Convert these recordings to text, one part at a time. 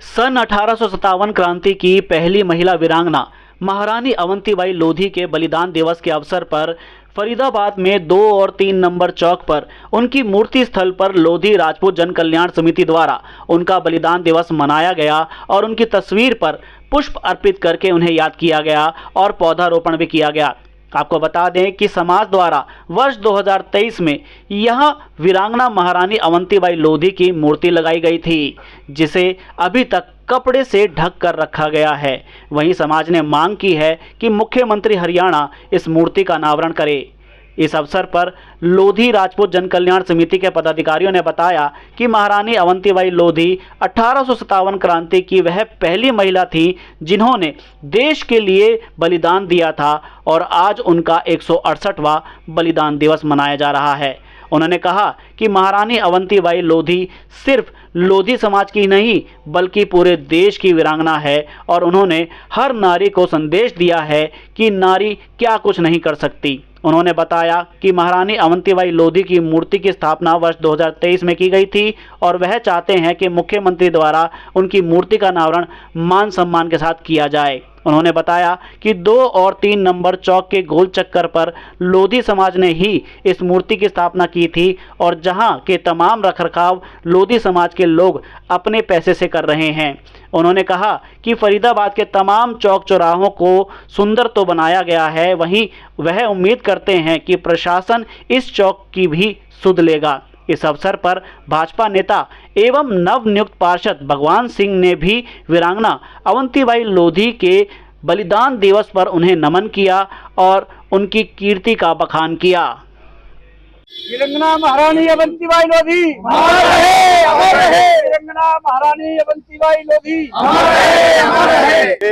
सन 1857 क्रांति की पहली महिला वीरांगना महारानी अवंतीबाई लोधी के बलिदान दिवस के अवसर पर फरीदाबाद में 2 और 3 नंबर चौक पर उनकी मूर्ति स्थल पर लोधी राजपूत जन कल्याण समिति द्वारा उनका बलिदान दिवस मनाया गया और उनकी तस्वीर पर पुष्प अर्पित करके उन्हें याद किया गया और पौधारोपण भी किया गया। आपको बता दें कि समाज द्वारा वर्ष 2023 में यहां वीरांगना महारानी अवंतीबाई लोधी की मूर्ति लगाई गई थी, जिसे अभी तक कपड़े से ढक कर रखा गया है। वहीं समाज ने मांग की है कि मुख्यमंत्री हरियाणा इस मूर्ति का अनावरण करे। इस अवसर पर लोधी राजपूत जन कल्याण समिति के पदाधिकारियों ने बताया कि महारानी अवंतीबाई लोधी 1857 क्रांति की वह पहली महिला थी जिन्होंने देश के लिए बलिदान दिया था और आज उनका 168वां बलिदान दिवस मनाया जा रहा है। उन्होंने कहा कि महारानी अवंतीबाई लोधी सिर्फ लोधी समाज की नहीं बल्कि पूरे देश की वीरांगना है और उन्होंने हर नारी को संदेश दिया है कि नारी क्या कुछ नहीं कर सकती। उन्होंने बताया कि महारानी अवंतीबाई लोधी की मूर्ति की स्थापना वर्ष 2023 में की गई थी और वह चाहते हैं कि मुख्यमंत्री द्वारा उनकी मूर्ति का अनावरण मान सम्मान के साथ किया जाए। उन्होंने बताया कि 2 और 3 नंबर चौक के गोल चक्कर पर लोधी समाज ने ही इस मूर्ति की स्थापना की थी और जहां के तमाम रखरखाव लोधी समाज के लोग अपने पैसे से कर रहे हैं। उन्होंने कहा कि फरीदाबाद के तमाम चौक चौराहों को सुंदर तो बनाया गया है, वहीं वह उम्मीद करते हैं कि प्रशासन इस चौक की भी सुध लेगा। इस अवसर पर भाजपा नेता एवं नवनियुक्त पार्षद भगवान सिंह ने भी वीरांगना अवंतीबाई लोधी के बलिदान दिवस पर उन्हें नमन किया और उनकी कीर्ति का बखान किया। वीरांगना महारानी अवंतीबाई लोधी अमर रहे, अमर रहे। वीरांगना महारानी अवंतीबाई लोधी अमर रहे।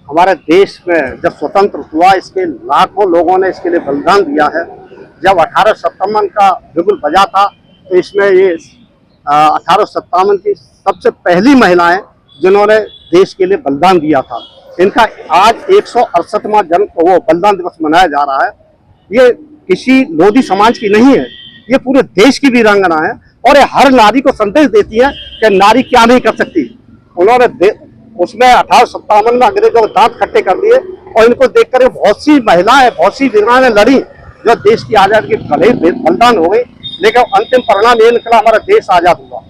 हमारे देश में जब स्वतंत्र हुआ, इसके लाखों लोगों ने इसके लिए बलिदान दिया है। जब 1857 का बिगुल बजा था तो इसमें ये 1857 की सबसे पहली महिलाएं जिन्होंने देश के लिए बलिदान दिया था, इनका आज 168वां वो बलिदान दिवस मनाया जा रहा है। ये किसी लोधी समाज की नहीं है, ये पूरे देश की वीरांगना है और ये हर नारी को संदेश देती है कि नारी क्या नहीं कर सकती। उन्होंने उसमें 1857 में अंग्रेजों के दांत खट्टे कर दिए और इनको देखकर बहुत सी महिलाएं, बहुत सी वीरांगनाएं लड़ी जो देश की आजादी के भले बलिदान हो गई, लेकिन अंतिम परिणाम ये निकला, हमारा देश आजाद हुआ।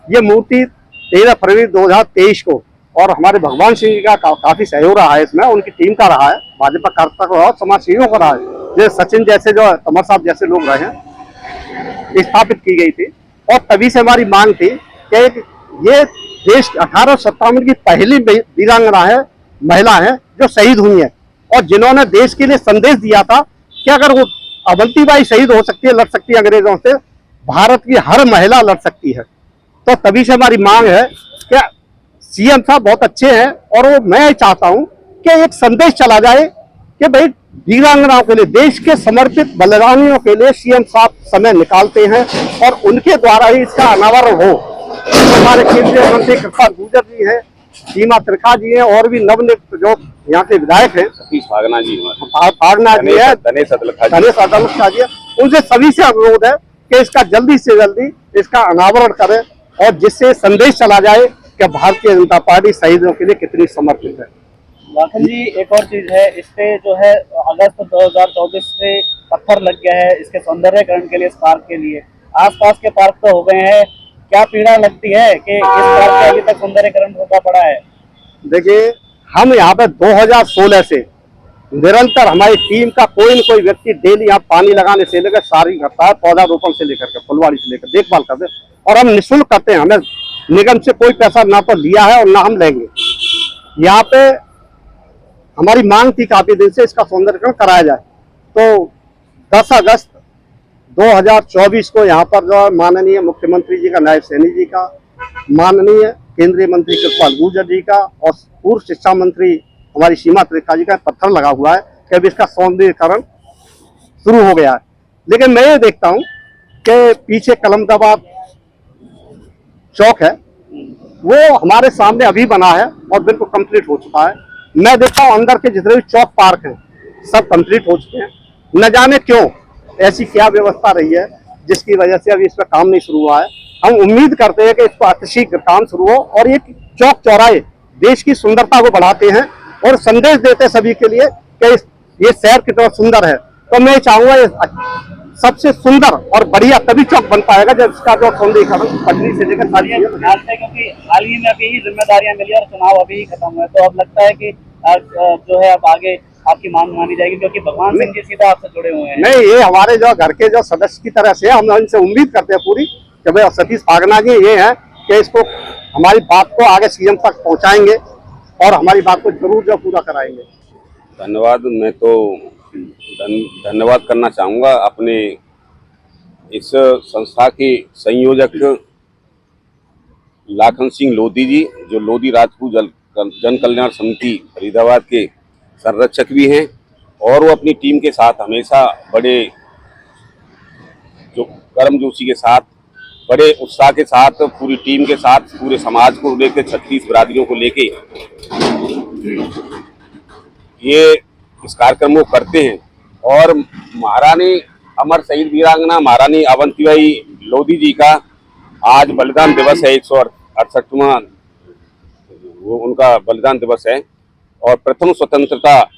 ये मूर्ति 13 फरवरी 2023 को और हमारे भगवान सिंह जी का काफी सहयोग रहा है, इसमें उनकी टीम का रहा है, भाजपा कार्यकर्ता का और समाज सेवियों का रहा है, जैसे सचिन जैसे जो कमर साहब जैसे लोग रहे हैं, स्थापित की गई थी। और तभी से हमारी मांग थी कि ये देश 1857 की पहली वीरांगना है, महिला है जो शहीद हुई है और जिन्होंने देश के लिए संदेश दिया था कि अगर वो अवंतीबाई शहीद हो सकती है, लड़ सकती है अंग्रेजों से, भारत की हर महिला लड़ सकती है। तो तभी से हमारी मांग है कि सीएम साहब बहुत अच्छे हैं और वो मैं चाहता हूं कि एक संदेश चला जाए कि भाई वीरांगनाओं के लिए, देश के समर्पित बलिदानियों के लिए सीएम साहब समय निकालते हैं और उनके द्वारा ही इसका अनावरण हो। तो हमारे केंद्रीय मंत्री कृपाल गुर्जर जी हैं, सीमा त्रिखा जी हैं और भी नवनियुक्त जो यहाँ के विधायक हैं, फागना जी है, गणेश अदलखा जी है, उनसे सभी से अनुरोध है कि इसका जल्दी से जल्दी इसका अनावरण करें और जिससे संदेश चला जाए कि भारतीय जनता पार्टी शहीदों के लिए कितनी समर्पित है। लाखन जी, एक और चीज है, इस पे जो है अगस्त 2024 से पत्थर लग गया है इसके सौंदर्यकरण के लिए, इस पार्क के लिए। आसपास के पार्क तो हो गए हैं, क्या पीड़ा लगती है कि इस पार्क का अभी तक सौंदर्यकरण होता पड़ा है? देखिए, हम यहाँ पे 2016 से निरंतर हमारी टीम का कोई न कोई व्यक्ति डेली यहाँ पानी लगाने से लेकर सारी करता है, पौधारोपण से लेकर के फुलवाड़ी से लेकर देखभाल करते हैं और हम निःशुल्क करते हैं। हमें निगम से कोई पैसा ना तो लिया है और ना हम लेंगे। यहाँ पे हमारी मांग थी काफी दिन से इसका सौंदर्यकरण कराया जाए। तो 10 अगस्त 2024 को यहाँ पर जो माननीय मुख्यमंत्री जी का, नायब सैनी जी का, माननीय केंद्रीय मंत्री कृपाल गुर्जर जी का और पूर्व शिक्षा मंत्री हमारी सीमा त्रिखा जी का पत्थर लगा हुआ है कि अभी इसका सौंदर्यीकरण शुरू हो गया है। लेकिन मैं ये देखता हूँ कि पीछे कलमदाबाद चौक है, वो हमारे सामने अभी बना है और बिल्कुल कंप्लीट हो चुका है। मैं देखता हूँ अंदर के जितने भी चौक पार्क हैं सब कंप्लीट हो चुके हैं। न जाने क्यों ऐसी क्या व्यवस्था रही है जिसकी वजह से अभी इस पर काम नहीं शुरू हुआ है। हम उम्मीद करते हैं कि इस पर अतिशीघ्र काम शुरू हो और ये चौक चौराहे देश की सुंदरता को बढ़ाते हैं और संदेश देते हैं सभी के लिए कि ये शहर कितना सुंदर है। तो मैं चाहूंगा ये सबसे सुंदर और बढ़िया तभी चौक बन पाएगा जब इसका जो सौंदर्यीकरण पटरी से लेकर सारी क्योंकि हाल ही में अभी ही जिम्मेदारियां मिली और चुनाव अभी ही खत्म हुए, तो अब लगता है कि जो है अब आगे आपकी मांग मानी जाएगी, क्योंकि भगवान सिंह जी सीधा आपसे जुड़े हुए हैं। नहीं, ये हमारे जो घर के जो सदस्य की तरह से हम इनसे उम्मीद करते हैं पूरी कि भाई सतीश फागना जी ये है कि इसको हमारी बात को आगे सीएम तक पहुंचाएंगे और हमारी बात को जरूर जो पूरा कराएंगे। धन्यवाद। मैं तो धन्यवाद करना चाहूँगा अपने इस संस्था के संयोजक लाखन सिंह लोधी जी, जो लोधी राजपूत जन कल्याण समिति फरीदाबाद के संरक्षक भी हैं, और वो अपनी टीम के साथ हमेशा बड़े जो गर्मजोशी के साथ, बड़े उत्साह के साथ, पूरी टीम के साथ, पूरे समाज को लेकर, 36 बिरादरियों को लेके ये इस कार्यक्रम को करते हैं। और महारानी अमर शहीद वीरांगना महारानी अवंतीबाई लोधी जी का आज बलिदान दिवस है, 168वां वो उनका बलिदान दिवस है। और प्रथम स्वतंत्रता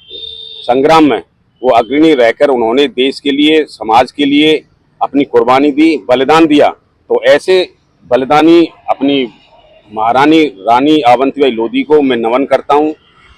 संग्राम में वो अग्रणी रहकर उन्होंने देश के लिए, समाज के लिए अपनी कुर्बानी दी, बलिदान दिया। तो ऐसे बलिदानी अपनी महारानी रानी अवंतीबाई लोधी को मैं नमन करता हूँ,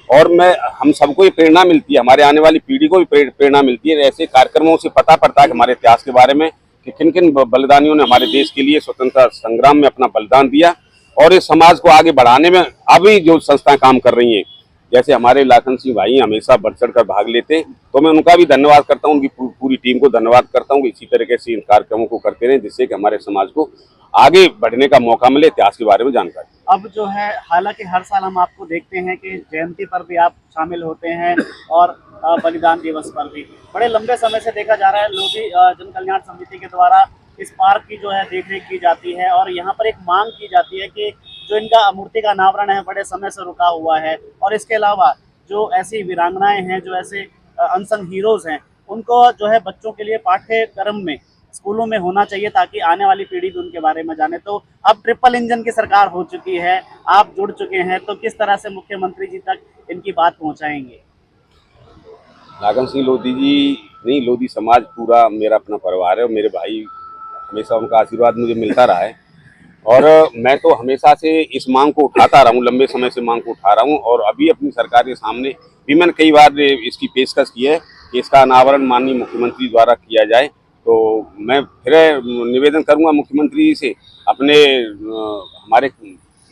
और हम सबको ये प्रेरणा मिलती है, हमारे आने वाली पीढ़ी को भी प्रेरणा मिलती है। ऐसे कार्यक्रमों से पता पड़ता है कि हमारे इतिहास के बारे में कि किन किन बलिदानियों ने हमारे देश के लिए स्वतंत्रता संग्राम में अपना बलिदान दिया, और इस समाज को आगे बढ़ाने में अभी जो संस्थाएं काम कर रही हैं, जैसे हमारे लाखन सिंह भाई हमेशा बढ़ चढ़ कर भाग लेते हैं, तो मैं उनका भी धन्यवाद करता हूँ, उनकी पूरी टीम को धन्यवाद करता हूँ कि इसी तरीके से इन कार्यक्रमों को करते रहें, जिससे कि हमारे समाज को आगे बढ़ने का मौका मिले, इतिहास के बारे में जानकारी। अब जो है, हालांकि हर साल हम आपको देखते हैं कि जयंती पर भी आप शामिल होते हैं और बलिदान दिवस पर भी। बड़े लंबे समय से देखा जा रहा है लोधी जन कल्याण समिति के द्वारा इस पार्क की जो है देखरेख की जाती है, और यहाँ पर एक मांग की जाती है कि जो इनका मूर्ति का अनावरण है बड़े समय से रुका हुआ है, और इसके अलावा जो ऐसी वीरांगनाएं हैं, जो ऐसे अनसंग हीरोज हैं, उनको जो है बच्चों के लिए पाठ्यक्रम में स्कूलों में होना चाहिए, ताकि आने वाली पीढ़ी भी उनके बारे में जाने। तो अब ट्रिपल इंजन की सरकार हो चुकी है, आप जुड़ चुके हैं, तो किस तरह से मुख्यमंत्री जी तक इनकी बात पहुंचाएंगे? लाखन सिंह लोधी जी नहीं, लोधी समाज पूरा मेरा अपना परिवार है, और मेरे भाई, हमेशा उनका आशीर्वाद मुझे मिलता रहा है। और मैं तो हमेशा से इस मांग को उठाता रहा हूँ, लंबे समय से मांग को उठा रहा हूँ, और अभी अपनी सरकार के सामने भी मैंने कई बार इसकी पेशकश की है कि इसका अनावरण माननीय मुख्यमंत्री द्वारा किया जाए। तो मैं फिर निवेदन करूंगा मुख्यमंत्री जी से, अपने हमारे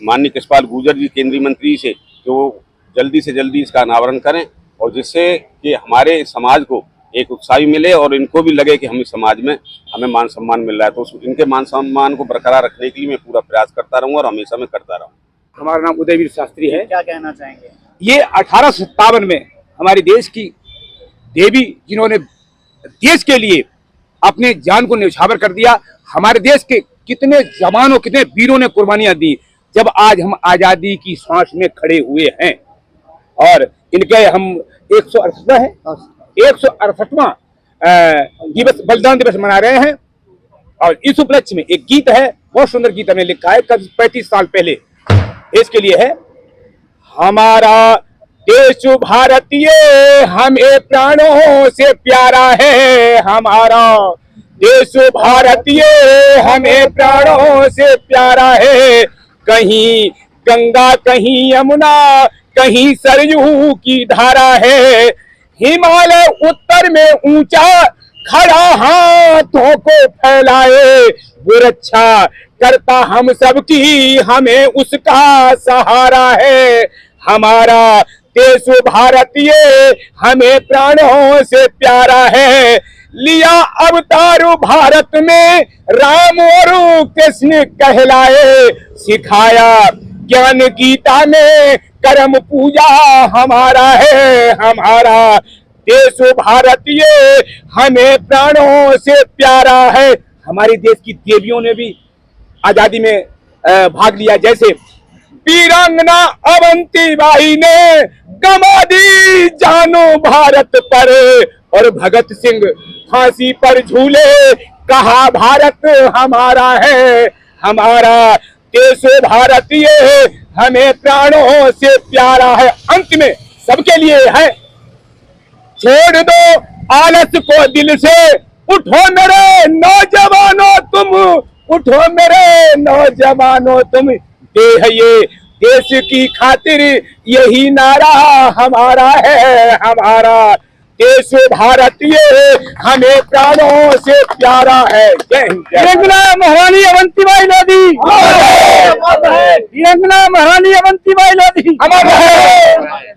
माननीय कृष्णपाल गुर्जर जी केंद्रीय मंत्री से, कि वो जल्दी से जल्दी इसका अनावरण करें, और जिससे कि हमारे समाज को एक उत्साह मिले और इनको भी लगे कि हम इस समाज में हमें मान सम्मान मिल रहा है। तो इनके मान सम्मान को बरकरार रखने के लिए मैं पूरा प्रयास करता रहूँगा, और हमेशा मैं करता रहूँगा। हमारा नाम उदयवीर शास्त्री है। क्या कहना चाहेंगे? ये 1857 में हमारे देश की देवी, जिन्होंने देश के लिए अपने जान को न्यौछावर कर दिया, हमारे देश के कितने जवानों, कितने वीरों ने कुर्बानियां दी, जब आज हम आजादी की सांस में खड़े हुए हैं। और इनके हम 168वां दिवस, बलिदान दिवस मना रहे हैं। और इस उपलक्ष्य में एक गीत है, बहुत सुंदर गीत हमने लिखा है, कब 35 साल पहले इसके लिए है। हमारा देश भारतीय हमें प्राणों से प्यारा है, हमारा देश भारतीय हमें प्राणों से प्यारा है। कहीं गंगा, कहीं यमुना, कहीं सरयू की धारा है। हिमालय उत्तर में ऊंचा खड़ा हाथों को फैलाए, वो रक्षा करता हम सबकी, हमें उसका सहारा है। हमारा देश भारतीय हमें प्राणों से प्यारा है। लिया अवतार भारत में राम और कृष्ण कहलाए, सिखाया ज्ञान गीता में कर्म पूजा हमारा है। हमारा देश भारतीय हमें प्राणों से प्यारा है। हमारे देश की देवियों ने भी आजादी में भाग लिया, जैसे वीरांगना अवंतीबाई ने गंवा दी जानो भारत पर, और भगत सिंह फांसी पर झूले, कहा भारत हमारा है। हमारा देश भारतीय है, हमें प्राणों से प्यारा है। अंत में सबके लिए है, छोड़ दो आलस को दिल से, उठो मेरे नौजवानों तुम, उठो मेरे नौजवानों तुम, देह ये देश की खातिर यही नारा हमारा है, हमारा देश भारतीय हमें प्राणों से प्यारा है। जय हिंद। वीरांगना महारानी अवंतीबाई लोधी, वीरांगना महारानी अवंतीबाई लोधी। अमर है।